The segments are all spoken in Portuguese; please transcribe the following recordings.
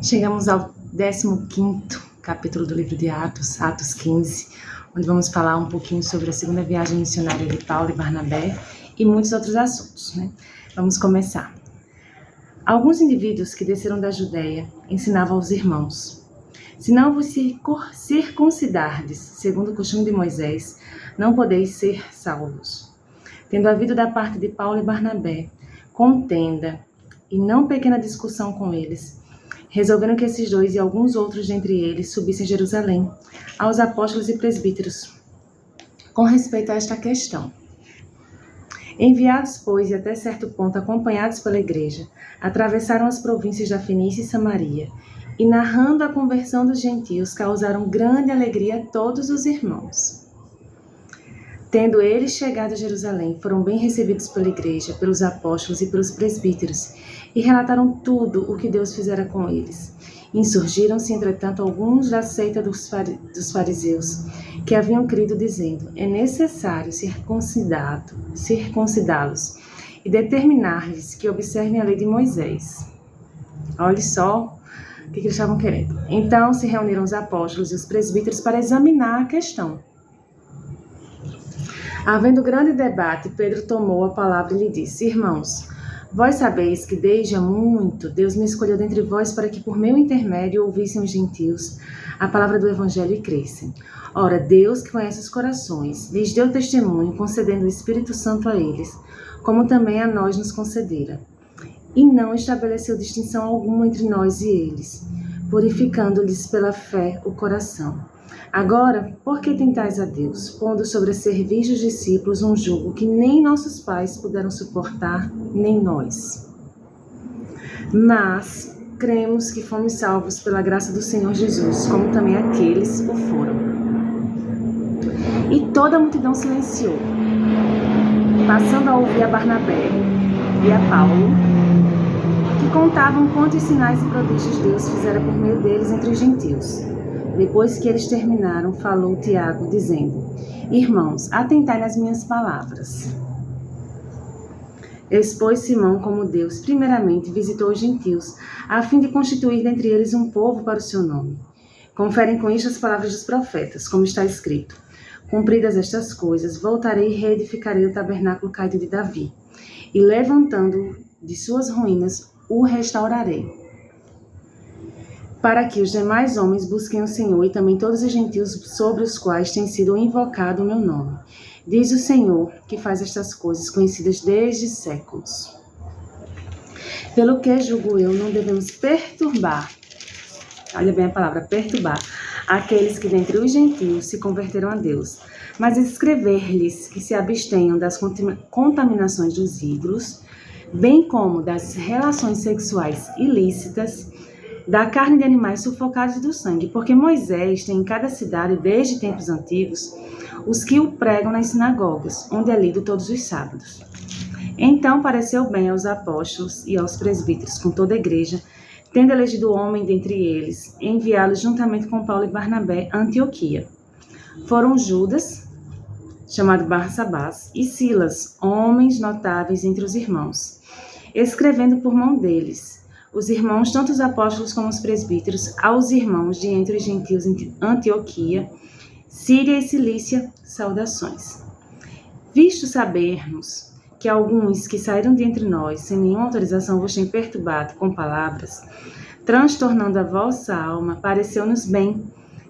Chegamos ao 15º capítulo do livro de Atos, Atos 15, onde vamos falar um pouquinho sobre a segunda viagem missionária de Paulo e Barnabé e muitos outros assuntos, né? Vamos começar. Alguns indivíduos que desceram da Judéia ensinavam aos irmãos: se não vos circuncidardes, segundo o costume de Moisés, não podeis ser salvos. Tendo havido da parte de Paulo e Barnabé contenda e não pequena discussão com eles, resolveram que esses dois e alguns outros dentre eles subissem a Jerusalém, aos apóstolos e presbíteros, com respeito a esta questão. Enviados, pois, e até certo ponto acompanhados pela igreja, atravessaram as províncias da Fenícia e Samaria, e narrando a conversão dos gentios, causaram grande alegria a todos os irmãos. Tendo eles chegado a Jerusalém, foram bem recebidos pela igreja, pelos apóstolos e pelos presbíteros, e relataram tudo o que Deus fizera com eles. Insurgiram-se, entretanto, alguns da seita dos fariseus, que haviam crido, dizendo: é necessário circuncidá-los e determinar-lhes que observem a lei de Moisés. Olha só o que eles estavam querendo. Então se reuniram os apóstolos e os presbíteros para examinar a questão. Havendo grande debate, Pedro tomou a palavra e lhe disse: irmãos, vós sabeis que desde há muito Deus me escolheu dentre vós para que por meu intermédio ouvissem os gentios a palavra do evangelho e crescem. Ora, Deus, que conhece os corações, lhes deu testemunho, concedendo o Espírito Santo a eles, como também a nós nos concedera. E não estabeleceu distinção alguma entre nós e eles, purificando-lhes pela fé o coração. Agora, por que tentais a Deus, pondo sobre a cerviz dos discípulos um jugo que nem nossos pais puderam suportar, nem nós? Mas cremos que fomos salvos pela graça do Senhor Jesus, como também aqueles o foram. E toda a multidão silenciou, passando a ouvir a Barnabé e a Paulo, que contavam quantos sinais e prodígios Deus fizera por meio deles entre os gentios. Depois que eles terminaram, falou Tiago, dizendo: irmãos, atentai nas minhas palavras. Expôs Simão como Deus, primeiramente, visitou os gentios, a fim de constituir dentre eles um povo para o seu nome. Conferem com isto as palavras dos profetas, como está escrito: cumpridas estas coisas, voltarei e reedificarei o tabernáculo caído de Davi, e levantando-o de suas ruínas, o restaurarei, para que os demais homens busquem o Senhor e também todos os gentios sobre os quais tem sido invocado o meu nome. Diz o Senhor, que faz estas coisas conhecidas desde séculos. Pelo que, julgo eu, não devemos perturbar, olha bem a palavra, perturbar, aqueles que dentre os gentios se converteram a Deus, mas escrever-lhes que se abstenham das contaminações dos ídolos, bem como das relações sexuais ilícitas, da carne de animais sufocados e do sangue, porque Moisés tem em cada cidade, desde tempos antigos, os que o pregam nas sinagogas, onde é lido todos os sábados. Então pareceu bem aos apóstolos e aos presbíteros, com toda a igreja, tendo elegido homem dentre eles, enviá-los juntamente com Paulo e Barnabé a Antioquia. Foram Judas, chamado Barsabás, e Silas, homens notáveis entre os irmãos, escrevendo por mão deles, os irmãos, tanto os apóstolos como os presbíteros, aos irmãos de entre os gentios em Antioquia, Síria e Cilícia, saudações. Visto sabermos que alguns que saíram de entre nós, sem nenhuma autorização, vos têm perturbado com palavras, transtornando a vossa alma, pareceu-nos bem,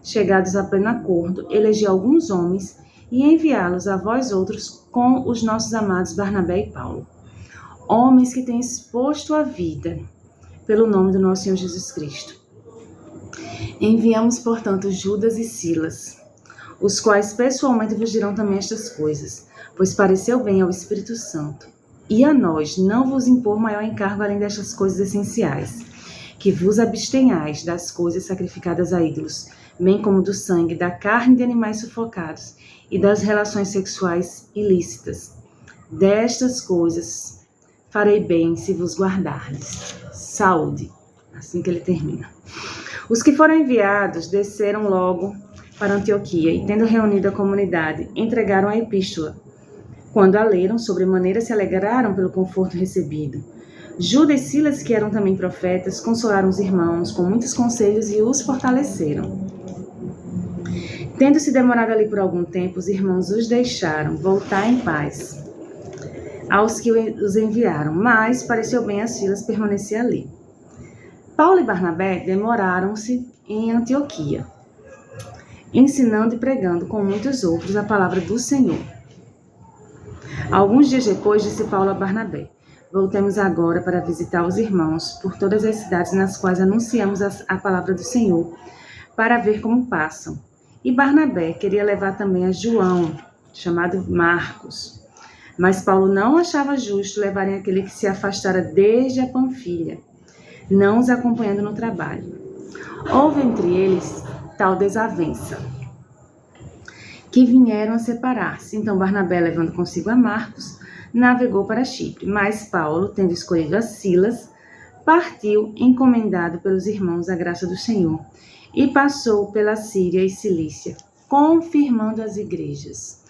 chegados a pleno acordo, eleger alguns homens e enviá-los a vós outros com os nossos amados Barnabé e Paulo, homens que têm exposto a vida pelo nome do nosso Senhor Jesus Cristo. Enviamos, portanto, Judas e Silas, os quais pessoalmente vos dirão também estas coisas, pois pareceu bem ao Espírito Santo e a nós não vos impor maior encargo além destas coisas essenciais, que vos abstenhais das coisas sacrificadas a ídolos, bem como do sangue, da carne de animais sufocados e das relações sexuais ilícitas. Destas coisas farei bem se vos guardardes. Saúde. Assim que ele termina. Os que foram enviados desceram logo para Antioquia e, tendo reunido a comunidade, entregaram a epístola. Quando a leram, sobremaneira se alegraram pelo conforto recebido, Judas e Silas, que eram também profetas, consolaram os irmãos com muitos conselhos e os fortaleceram. Tendo-se demorado ali por algum tempo, os irmãos os deixaram voltar em paz aos que os enviaram, mas pareceu bem a Silas permanecer ali. Paulo e Barnabé demoraram-se em Antioquia, ensinando e pregando com muitos outros a palavra do Senhor. Alguns dias depois, disse Paulo a Barnabé: voltemos agora para visitar os irmãos por todas as cidades nas quais anunciamos a palavra do Senhor, para ver como passam. E Barnabé queria levar também a João, chamado Marcos. Mas Paulo não achava justo levarem aquele que se afastara desde a Panfilha, não os acompanhando no trabalho. Houve entre eles tal desavença, que vieram a separar-se. Então Barnabé, levando consigo a Marcos, navegou para Chipre. Mas Paulo, tendo escolhido a Silas, partiu encomendado pelos irmãos à graça do Senhor e passou pela Síria e Cilícia, confirmando as igrejas.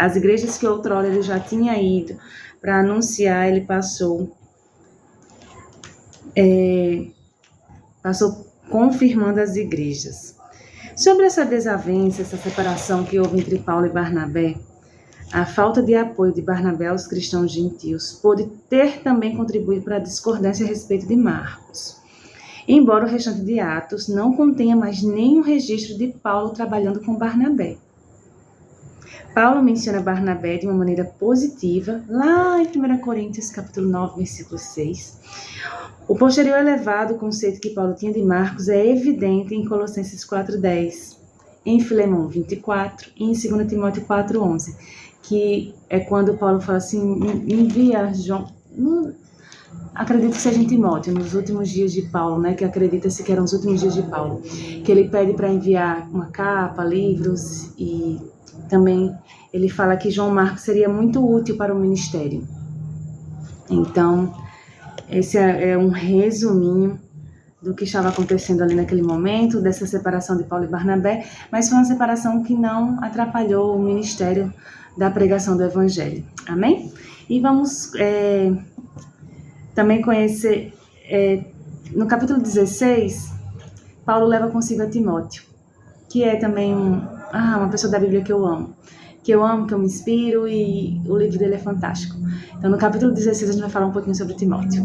As igrejas que outrora ele já tinha ido para anunciar, ele passou confirmando as igrejas. Sobre essa desavença, essa separação que houve entre Paulo e Barnabé, a falta de apoio de Barnabé aos cristãos gentios pôde ter também contribuído para a discordância a respeito de Marcos. Embora o restante de Atos não contenha mais nenhum registro de Paulo trabalhando com Barnabé. Paulo menciona Barnabé de uma maneira positiva, lá em 1 Coríntios capítulo 9, versículo 6. O posterior elevado conceito que Paulo tinha de Marcos é evidente em Colossenses 4,10, em Filemão 24 e em 2 Timóteo 4,11, que é quando Paulo fala assim, envia João, acredito que seja em Timóteo, nos últimos dias de Paulo, né, que acredita-se que eram os últimos dias de Paulo, que ele pede para enviar uma capa, livros, e também ele fala que João Marcos seria muito útil para o ministério. Então, esse é um resuminho do que estava acontecendo ali naquele momento, dessa separação de Paulo e Barnabé, mas foi uma separação que não atrapalhou o ministério da pregação do Evangelho. Amém? E vamos também conhecer, no capítulo 16, Paulo leva consigo a Timóteo, que é também uma pessoa da Bíblia que eu amo, que eu me inspiro, e o livro dele é fantástico. Então, no capítulo 16, a gente vai falar um pouquinho sobre Timóteo.